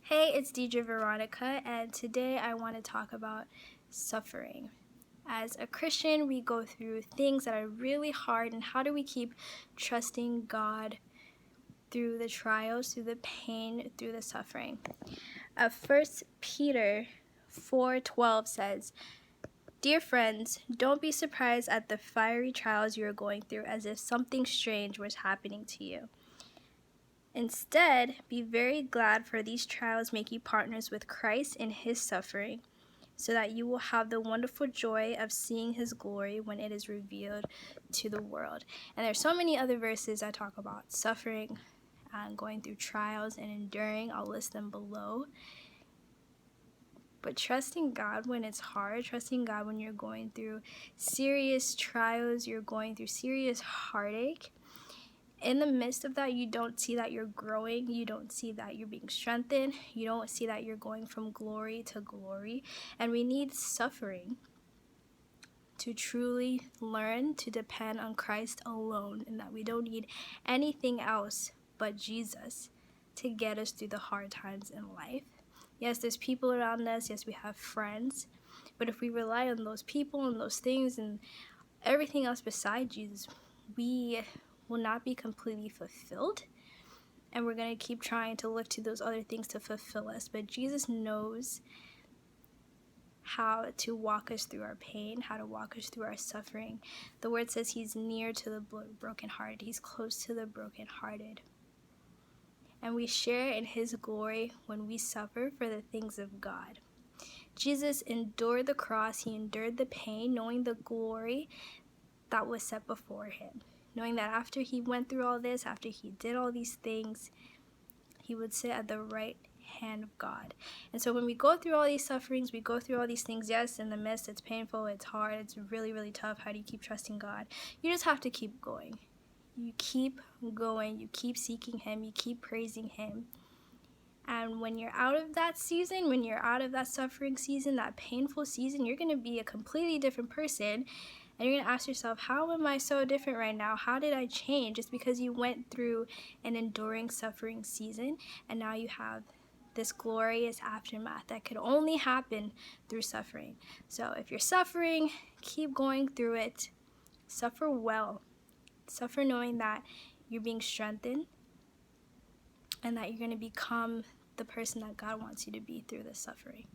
Hey, it's DJ Veronica, and today I want to talk about suffering. As a Christian, we go through things that are really hard, and how do we keep trusting God through the trials, through the pain, through the suffering? 1 Peter 4:12 says, "Dear friends, don't be surprised at the fiery trials you are going through as if something strange was happening to you. Instead, be very glad, for these trials make you partners with Christ in his suffering, so that you will have the wonderful joy of seeing his glory when it is revealed to the world." And there's so many other verses that talk about suffering and going through trials and enduring. I'll list them below. But trusting God when it's hard, trusting God when you're going through serious trials, you're going through serious heartache, in the midst of that, you don't see that you're growing. You don't see that you're being strengthened. You don't see that you're going from glory to glory. And we need suffering to truly learn to depend on Christ alone, and that we don't need anything else but Jesus to get us through the hard times in life. Yes, there's people around us. Yes, we have friends. But if we rely on those people and those things and everything else beside Jesus, we will not be completely fulfilled, and we're going to keep trying to look to those other things to fulfill us. But Jesus knows how to walk us through our pain, how to walk us through our suffering. The word says he's near to the brokenhearted. He's close to the brokenhearted. And we share in his glory when we suffer for the things of God. Jesus endured the cross. He endured the pain, knowing the glory that was set before him. Knowing that after he went through all this, after he did all these things, he would sit at the right hand of God. And so when we go through all these sufferings, we go through all these things, yes, in the midst, it's painful, it's hard, it's really, really tough. How do you keep trusting God? You just have to keep going. You keep going, you keep seeking him, you keep praising him. And when you're out of that season, when you're out of that suffering season, that painful season, you're going to be a completely different person. And you're going to ask yourself, how am I so different right now? How did I change? Just because you went through an enduring suffering season, and now you have this glorious aftermath that could only happen through suffering. So if you're suffering, keep going through it. Suffer well. Suffer knowing that you're being strengthened and that you're going to become the person that God wants you to be through this suffering.